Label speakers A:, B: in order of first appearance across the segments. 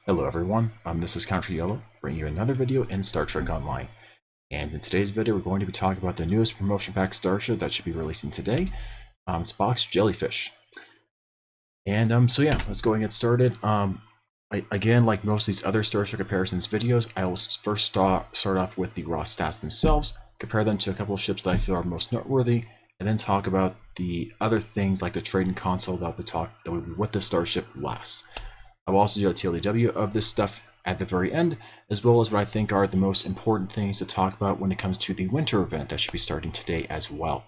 A: Hello everyone, this is CounterYolo, bringing you another video in Star Trek Online. And in today's video, we're going to be talking about the newest promotion pack Starship that should be releasing today, Spock's Jellyfish. And so yeah, let's go and get started. Again, like most of these other Starship Comparisons videos, I will first start off with the raw stats themselves, compare them to a couple of ships that I feel are most noteworthy, and then talk about the other things like the trading console that will be with the Starship last. I will also do a TLDW of this stuff at the very end, as well as what I think are the most important things to talk about when it comes to the winter event that should be starting today as well.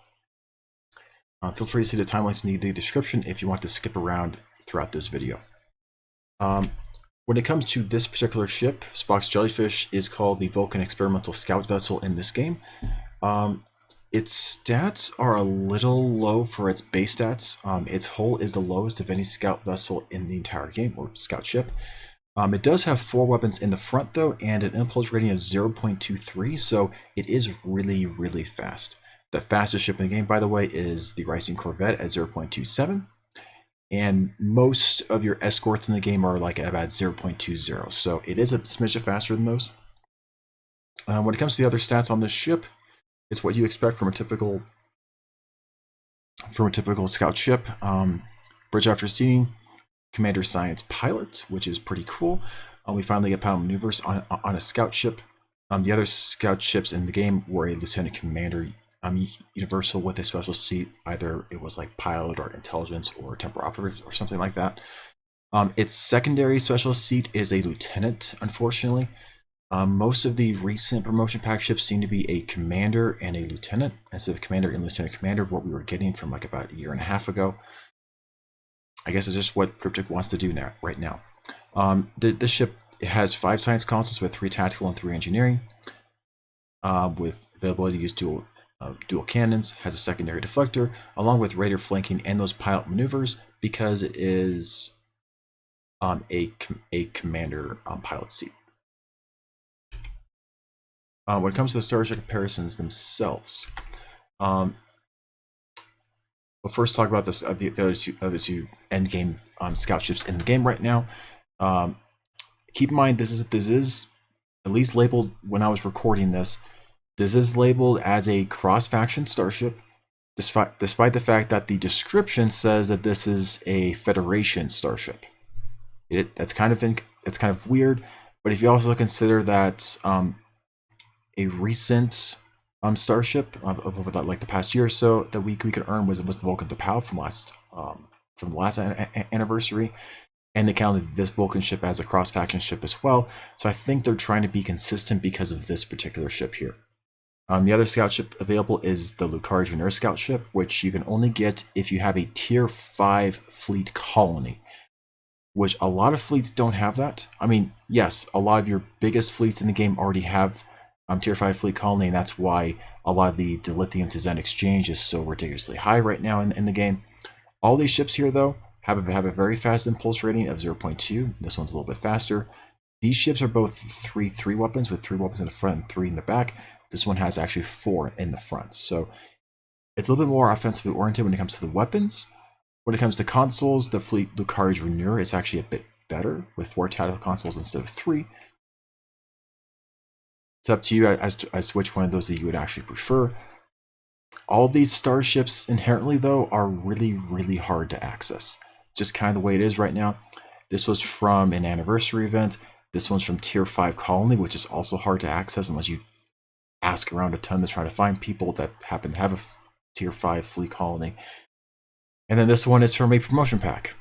A: Feel free to see the timelines in the description if you want to skip around throughout this video. When it comes to this particular ship, Spock's Jellyfish is called the Vulcan Experimental Scout Vessel in this game. Its stats are a little low for its base stats. Its hull is the lowest of any scout vessel in the entire game, or scout ship. It does have 4 weapons in the front though, and an impulse rating of 0.23, so it is really, really fast. The fastest ship in the game, by the way, is the Rising Corvette at 0.27, and most of your escorts in the game are like about 0.20, so it is a smidge faster than those. When it comes to the other stats on this ship, it's what you expect from a typical scout ship. Bridge after seating, Commander Science Pilot, which is pretty cool. We finally get pilot maneuvers on a scout ship. The other scout ships in the game were a Lieutenant Commander Universal with a special seat. Either it was like pilot or intelligence or temporal operator or something like that. Its secondary special seat is a lieutenant, unfortunately. Most of the recent promotion pack ships seem to be a commander and a lieutenant, instead of commander and lieutenant commander, what we were getting from like about a year and a half ago. I guess it's just what Cryptic wants to do now, right now. This ship has 5 science consoles with 3 tactical and 3 engineering, with availability to use dual cannons, has a secondary deflector, along with radar flanking and those pilot maneuvers, because it is a commander pilot seat. When it comes to the Starship Comparisons themselves, we'll first talk about this the other two endgame scout ships in the game right now. Keep in mind this is at least labeled when I was recording this. This is labeled as a cross-faction starship, despite the fact that the description says that this is a Federation starship. That's kind of weird, but if you also consider that a recent starship over like the past year or so that we could earn was the Vulcan T'Pau from the last anniversary, and they counted this Vulcan ship as a cross-faction ship as well. So I think they're trying to be consistent because of this particular ship here. The other scout ship available is the Lucario Junior Scout ship, which you can only get if you have a Tier 5 fleet colony, which a lot of fleets don't have that. I mean, yes, a lot of your biggest fleets in the game already have Tier 5 fleet colony, and that's why a lot of the dilithium to Zen exchange is so ridiculously high right now in the game. All these ships here, though, have a very fast impulse rating of 0.2. This one's a little bit faster. These ships are both 3 weapons, with 3 weapons in the front and 3 in the back. This one has actually 4 in the front, so it's a little bit more offensively oriented when it comes to the weapons. When it comes to consoles, the fleet Lucario Junior is actually a bit better, with 4 tactical consoles instead of 3. It's up to you as to which one of those that you would actually prefer. All of these starships inherently, though, are really, really hard to access. Just kind of the way it is right now. This was from an anniversary event. This one's from Tier 5 Colony, which is also hard to access unless you ask around a ton to try to find people that happen to have a Tier 5 fleet colony. And then this one is from a promotion pack.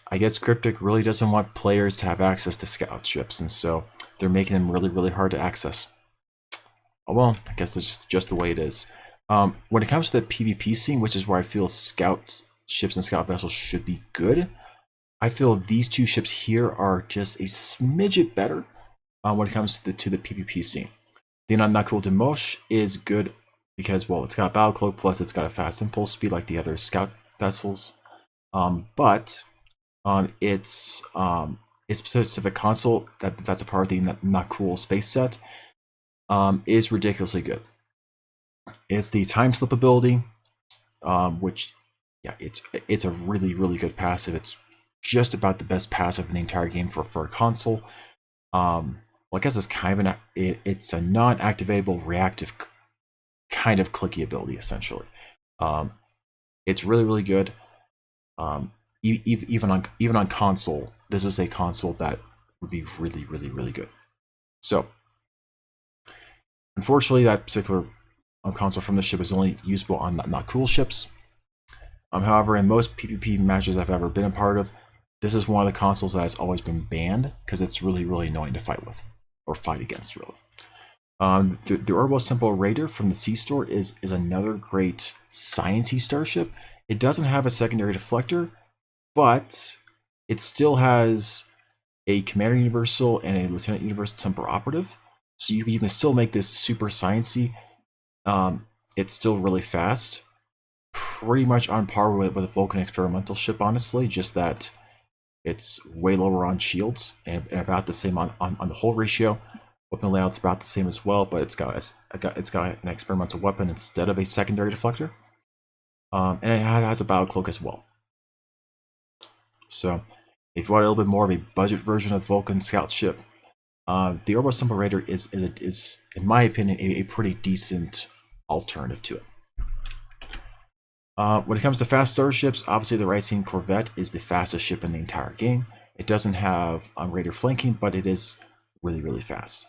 A: I guess Cryptic really doesn't want players to have access to scout ships, and so they're making them really, really hard to access. Oh well, I guess it's just the way it is. When it comes to the PvP scene, which is where I feel scout ships and scout vessels should be good, I feel these 2 ships here are just a smidget better when it comes to the PvP scene. The Untitled Chapter is good because, well, it's got a battle cloak, plus it's got a fast impulse speed like the other scout vessels. But its specific console that's a part of the Not Cool space set is ridiculously good. It's the time slip ability, which, yeah, it's a really, really good passive. It's just about the best passive in the entire game for a console. Well, I guess it's kind of it's a non-activatable reactive kind of clicky ability essentially. It's really good. Even on console, this is a console that would be really good. So, unfortunately, that particular console from the ship is only usable on not cool ships. However, in most PvP matches I've ever been a part of, this is one of the consoles that has always been banned because it's really annoying to fight with or fight against, really. The Ouroboros Temple Raider from the C-Store is another great sciencey starship. It doesn't have a secondary deflector, but it still has a Commander Universal and a Lieutenant Universal Temper Operative. So you can still make this super sciencey. It's still really fast. Pretty much on par with a Vulcan Experimental ship, honestly, just that it's way lower on shields and about the same on the hull ratio. Weapon layout's about the same as well, but it's got an experimental weapon instead of a secondary deflector. And it has a battle cloak as well. So if you want a little bit more of a budget version of Vulcan Scout ship, the Ouroboros Temple Raider is, in my opinion, a pretty decent alternative to it. When it comes to fast starships, obviously the Ricine Corvette is the fastest ship in the entire game. It doesn't have Raider flanking, but it is really fast.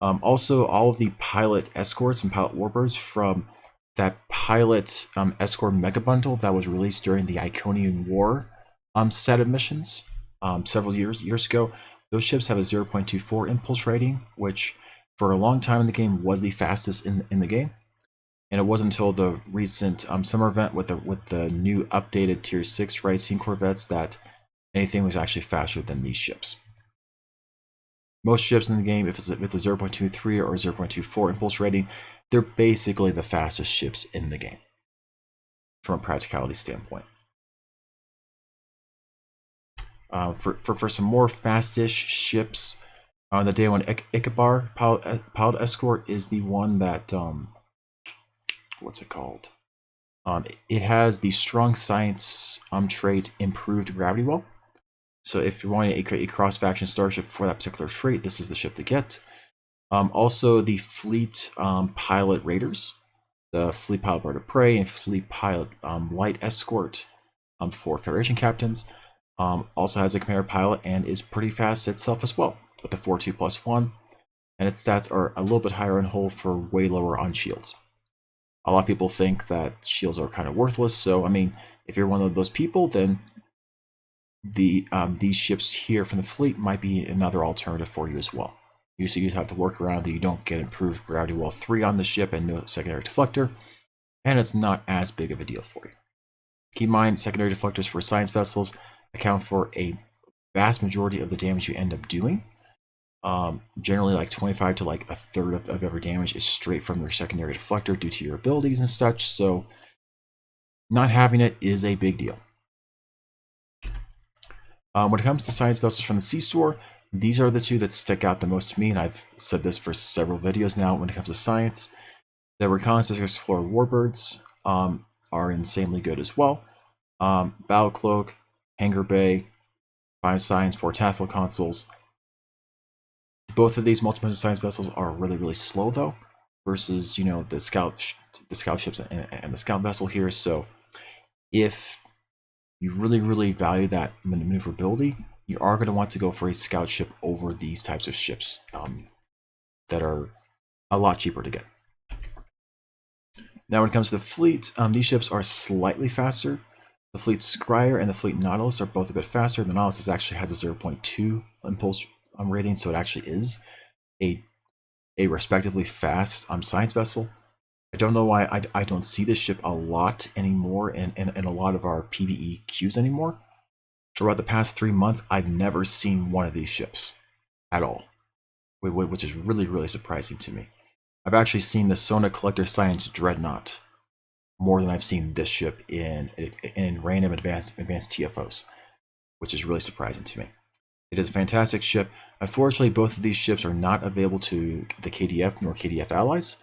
A: Also, all of the pilot escorts and pilot warbirds from that pilot escort mega bundle that was released during the Iconian War set of missions several years ago, those ships have a 0.24 impulse rating, which for a long time in the game was the fastest in the game. And it wasn't until the recent summer event with the new updated Tier 6 Ricine Corvettes that anything was actually faster than these ships. Most ships in the game, if it's a 0.23 or 0.24 impulse rating, they're basically the fastest ships in the game from a practicality standpoint. For some more fastish ships, the Day 1 Ikabar pilot escort is the one that what's it called? It has the strong science trait improved gravity well. So if you're wanting a cross-faction starship for that particular trait, this is the ship to get. Also, the fleet pilot raiders, the fleet pilot bird of prey and fleet pilot light escort for Federation captains, also has a commander pilot and is pretty fast itself as well, with the 4-2+1, and its stats are a little bit higher on hull for way lower on shields. A lot of people think that shields are kind of worthless, so I mean, if you're one of those people, then these ships here from the fleet might be another alternative for you as well. Usually you have to work around that you don't get improved gravity well 3 on the ship and no secondary deflector, and it's not as big of a deal for you. Keep in mind, secondary deflectors for science vessels account for a vast majority of the damage you end up doing. Generally like 25 to like a third of every damage is straight from your secondary deflector due to your abilities and such, so not having it is a big deal. When it comes to science vessels from the C-Store, these are the two that stick out the most to me, and I've said this for several videos now when it comes to science. The Reconnaissance Explorer Warbirds are insanely good as well. Battle Cloak, Hangar Bay, Fine Science for tactical consoles. Both of these multi-mission science vessels are really slow though, versus the scout ships and the scout vessel here. So if you really value that maneuverability, you are going to want to go for a scout ship over these types of ships that are a lot cheaper to get. Now when it comes to the fleet, these ships are slightly faster. The Fleet Scryer and the Fleet Nautilus are both a bit faster. The Nautilus actually has a 0.2 impulse rating, so it actually is a respectively fast science vessel. I don't know why I don't see this ship a lot anymore in a lot of our PvE queues anymore. Throughout the past 3 months, I've never seen one of these ships at all, which is really surprising to me. I've actually seen the Sona Collector Science Dreadnought more than I've seen this ship in random advanced TFOs, which is really surprising to me. It is a fantastic ship. Unfortunately, both of these ships are not available to the KDF nor KDF allies.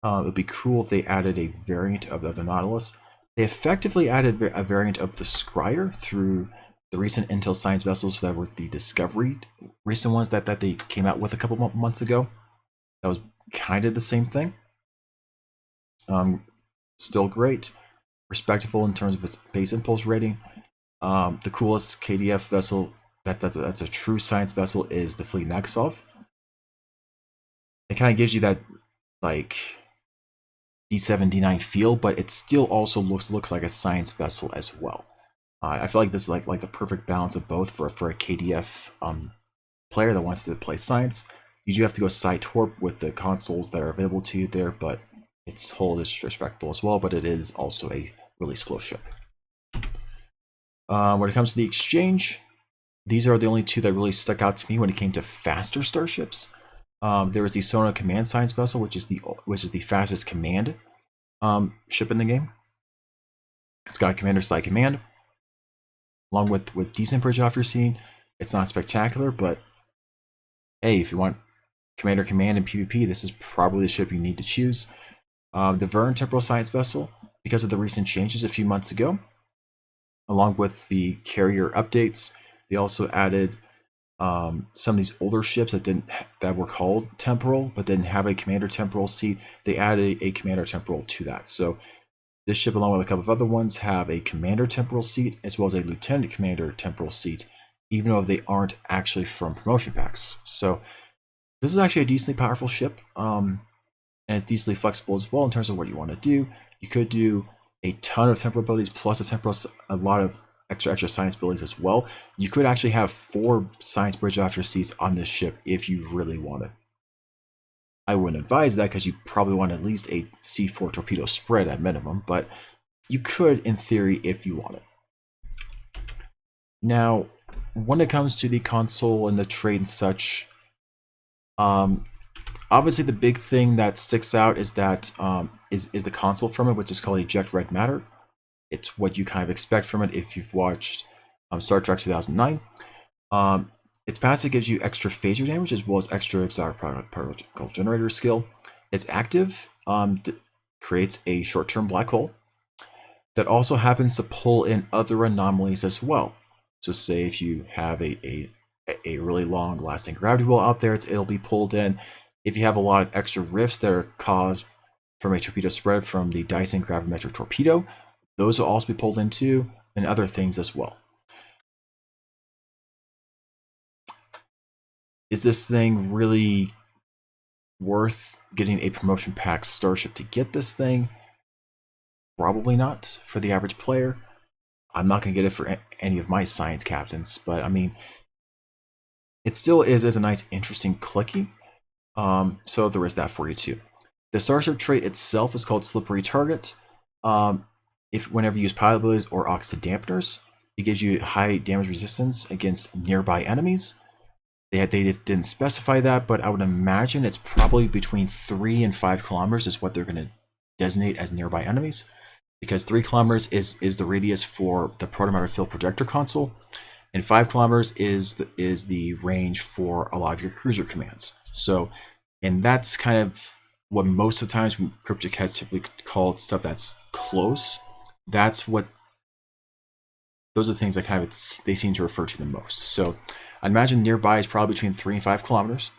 A: It would be cool if they added a variant of the Nautilus. They effectively added a variant of the Scryer through the recent Intel science vessels that were the Discovery, recent ones that they came out with a couple months ago. That was kind of the same thing. Still great, respectable in terms of its base impulse rating. The coolest KDF vessel that's a true science vessel is the Fleet Naxov. It kind of gives you that like D7, D9 feel, but it still also looks like a science vessel as well. I feel like this is like the perfect balance of both for a KDF player that wants to play science. You do have to go side torp with the consoles that are available to you there, but its hull is respectable as well, but it is also a really slow ship. When it comes to the exchange, these are the only two that really stuck out to me when it came to faster starships. There was the Sona Command Science Vessel, which is the fastest command ship in the game. It's got a commander side command, along with decent bridge off your scene. It's not spectacular, but hey, if you want commander command in PvP, this is probably the ship you need to choose. The Verne Temporal Science Vessel, because of the recent changes a few months ago, along with the carrier updates, they also added some of these older ships that were called temporal but didn't have a commander temporal seat. They added a commander temporal to that. So this ship, along with a couple of other ones, have a commander temporal seat as well as a lieutenant commander temporal seat, even though they aren't actually from promotion packs. So this is actually a decently powerful ship, and it's decently flexible as well in terms of what you want to do. You could do a ton of temporal abilities plus a lot of extra science abilities as well. You could actually have 4 science bridge after seats on this ship if you really wanted. I wouldn't advise that because you probably want at least a C4 torpedo spread at minimum, but you could in theory if you wanted. Now, when it comes to the console and the trade and such, obviously the big thing that sticks out is that is the console from it, which is called Eject Red Matter. It's what you kind of expect from it if you've watched Star Trek 2009. Its passive gives you extra phaser damage as well as extra exotic particle generator skill. It's active, creates a short-term black hole that also happens to pull in other anomalies as well. So say if you have a really long-lasting gravity well out there, it'll be pulled in. If you have a lot of extra rifts that are caused from a torpedo spread from the Dyson gravimetric torpedo, those will also be pulled into, and other things as well. Is this thing really worth getting a promotion pack starship to get this thing? Probably not for the average player. I'm not going to get it for any of my science captains, but I mean, it still is a nice, interesting clicky. So there is that for you too. The starship trait itself is called Slippery Target. Whenever you use pilot abilities or oxide dampeners, it gives you high damage resistance against nearby enemies. They didn't specify that, but I would imagine it's probably between 3 and 5 kilometers is what they're going to designate as nearby enemies, because 3 kilometers is the radius for the protomatter field projector console, and 5 kilometers is the range for a lot of your cruiser commands. So, and that's kind of what most of the times when Cryptic has typically called stuff that's close. Those are the things that kind of they seem to refer to the most. So I imagine nearby is probably between 3 and 5 kilometers.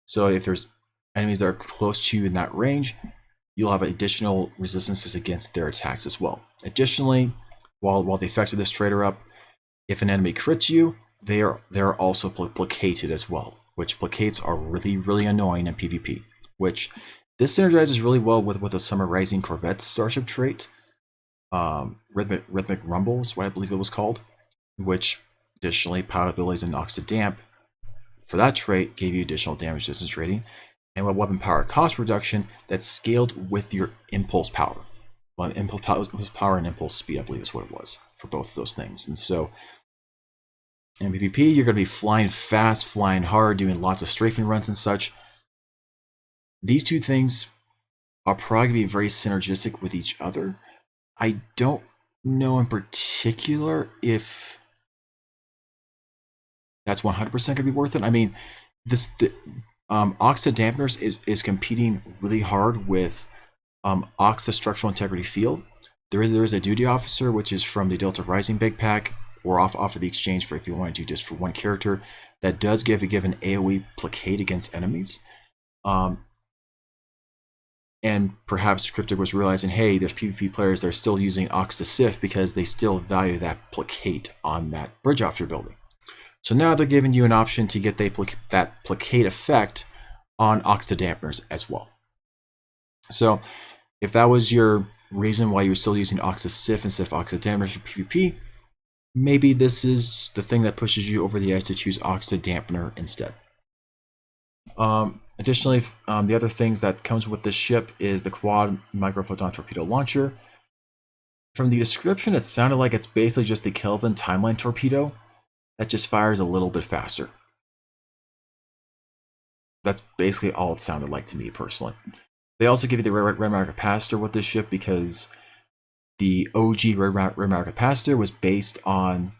A: So if there's enemies that are close to you in that range, you'll have additional resistances against their attacks as well. Additionally, while the effects of this trait are up, if an enemy crits you, they are also placated as well, which placates are really, really annoying in PvP, which this synergizes really well with the Summer Rising Corvette starship trait. Rhythmic Rumble is what I believe it was called, which additionally pilot abilities and knocks to damp for that trait gave you additional damage distance rating, and with weapon power cost reduction that's scaled with your impulse power. Well, impulse power and impulse speed, I believe, is what it was for both of those things. And so in PvP, you're going to be flying fast, flying hard, doing lots of strafing runs and such. These two things are probably going to be very synergistic with each other. I don't know in particular if that's 100% going to be worth it. I mean, Oxa Dampeners is competing really hard with Oxa Structural Integrity Field. There is a duty officer, which is from the Delta Rising Big Pack. or off of the exchange for if you wanted to just for one character. That does give an AoE placate against enemies. And perhaps Cryptic was realizing, hey, there's PvP players that are still using Ox to Sif because they still value that placate on that bridge off your building. So now they're giving you an option to get that placate effect on Ox to Dampeners as well. So if that was your reason why you were still using Ox to Sif instead of Ox to Dampeners for PvP, maybe this is the thing that pushes you over the edge to choose Ox to Dampener instead. Additionally, the other things that comes with this ship is the quad microphoton torpedo launcher. From the description, it sounded like it's basically just the Kelvin timeline torpedo that just fires a little bit faster. That's basically all it sounded like to me personally. They also give you the red matter capacitor with this ship because the OG red matter capacitor was based on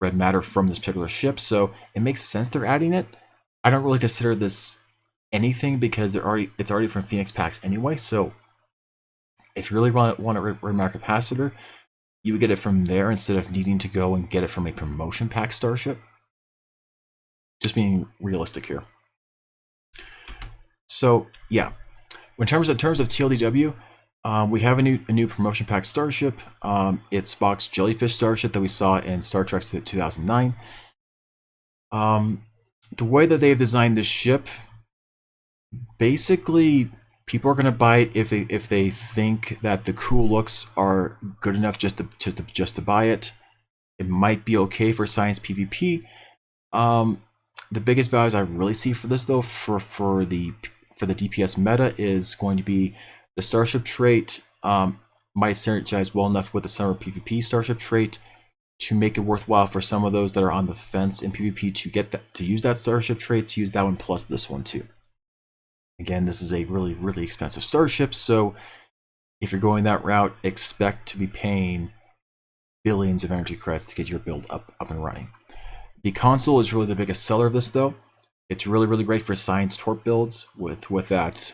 A: red matter from this particular ship, so it makes sense they're adding it. I don't really consider this anything because it's already from Phoenix packs anyway. So if you really want a red matter capacitor, you would get it from there instead of needing to go and get it from a promotion pack starship. Just being realistic here. So yeah, in terms of TLDW, we have a new promotion pack starship. It's Spock's Jellyfish starship that we saw in Star Trek 2009. The way that they've designed this ship, basically, people are going to buy it if they think that the cool looks are good enough just to buy it. It might be okay for science PvP. The biggest values I really see for this though, for the DPS meta, is going to be the starship trait. Might synergize well enough with the summer PvP starship trait to make it worthwhile for some of those that are on the fence in PvP to use that starship trait, to use that one plus this one too. Again, this is a really expensive starship, so if you're going that route, expect to be paying billions of energy credits to get your build up and running. The console is really the biggest seller of this though. It's really great for science torp builds with that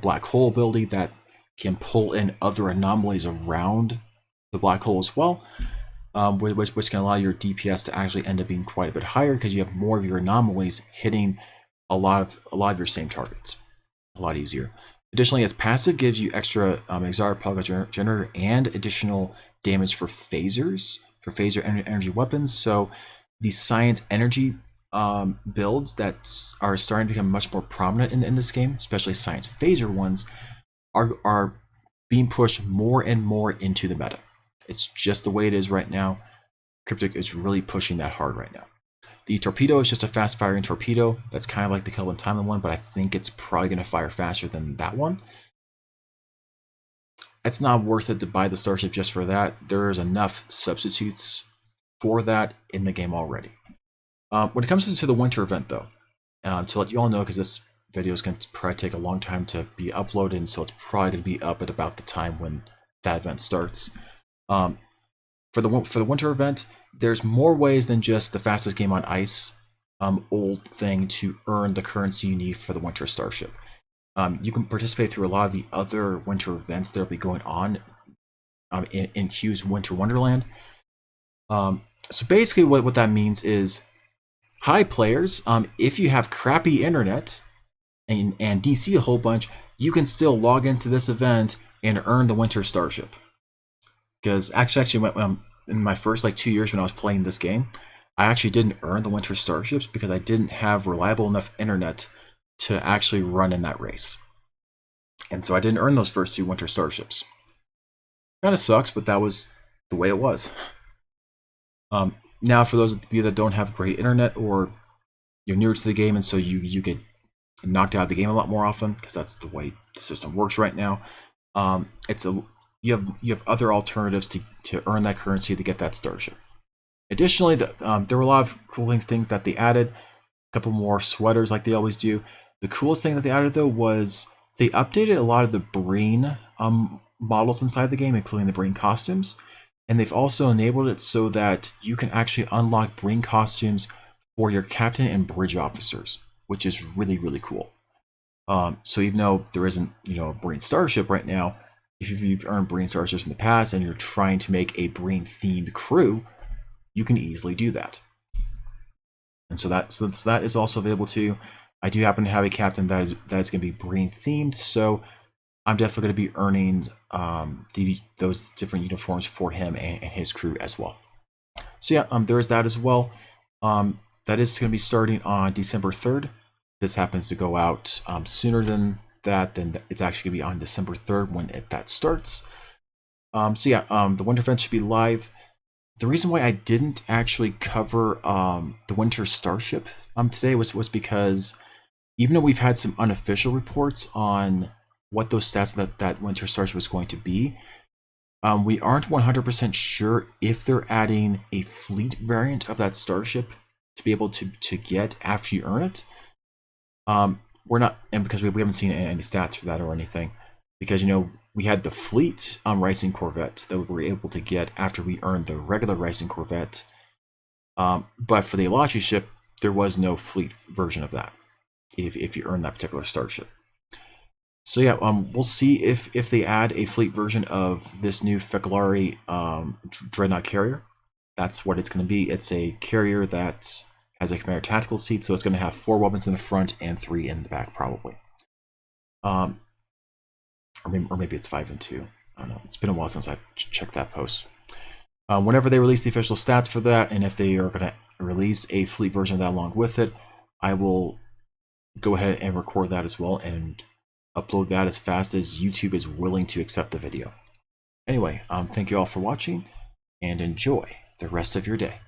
A: black hole ability that can pull in other anomalies around the black hole as well. Which can allow your DPS to actually end up being quite a bit higher because you have more of your anomalies hitting a lot of your same targets, a lot easier. Additionally, its passive gives you extra exotic particle generator and additional damage for phasers, for phaser energy weapons. So these science energy builds that are starting to become much more prominent in this game, especially science phaser ones, are being pushed more and more into the meta. It's just the way it is right now. Cryptic is really pushing that hard right now. The torpedo is just a fast firing torpedo. That's kind of like the Kelvin timeline one, but I think it's probably going to fire faster than that one. It's not worth it to buy the starship just for that. There's enough substitutes for that in the game already. When it comes to the winter event though, to let you all know, because this video is going to probably take a long time to be uploaded, and so it's probably going to be up at about the time when that event starts. For the winter event, there's more ways than just the fastest game on ice old thing to earn the currency you need for the winter starship. You can participate through a lot of the other winter events that will be going on in Q's Winter Wonderland. So basically what that means is, hi players, if you have crappy internet and DC a whole bunch, you can still log into this event and earn the winter starship. Because actually in my first 2 years when I was playing this game, I actually didn't earn the winter starships because I didn't have reliable enough internet to actually run in that race. And so I didn't earn those first 2 winter starships. Kind of sucks, but that was the way it was. Now for those of you that don't have great internet, or you're newer to the game and so you get knocked out of the game a lot more often, because that's the way the system works right now, you have other alternatives to earn that currency to get that starship. Additionally, there were a lot of cool things that they added. A couple more sweaters like they always do. The coolest thing that they added though was they updated a lot of the Breen models inside the game, including the Breen costumes. And they've also enabled it so that you can actually unlock Breen costumes for your captain and bridge officers, which is really cool. So even though there isn't a Breen starship right now, if you've earned Breen starships in the past and you're trying to make a Breen themed crew, you can easily do that. And so that is also available to you. I do happen to have a captain that is going to be Marine themed, so I'm definitely going to be earning those different uniforms for him and his crew as well. So yeah, there is that as well. That is going to be starting on December 3rd. This happens to go out sooner than that, then it's actually going to be on December 3rd when that starts. So yeah, the winter event should be live. The reason why I didn't actually cover the winter starship today was because even though we've had some unofficial reports on what those stats that winter starship was going to be, we aren't 100% sure if they're adding a fleet variant of that starship to be able to get after you earn it. We're not, and because we haven't seen any stats for that or anything, because we had the fleet Rising Corvette that we were able to get after we earned the regular Rising Corvette, but for the Elachi ship there was no fleet version of that if you earn that particular starship. So yeah, we'll see if they add a fleet version of this new Fekalari Dreadnought carrier. That's what it's going to be. It's a carrier that has a commander tactical seat, so it's going to have 4 weapons in the front and 3 in the back, probably. Or maybe it's 5 and 2. I don't know. It's been a while since I've checked that post. Whenever they release the official stats for that, and if they are going to release a fleet version of that along with it, I will go ahead and record that as well and upload that as fast as YouTube is willing to accept the video. Anyway, thank you all for watching, and enjoy the rest of your day.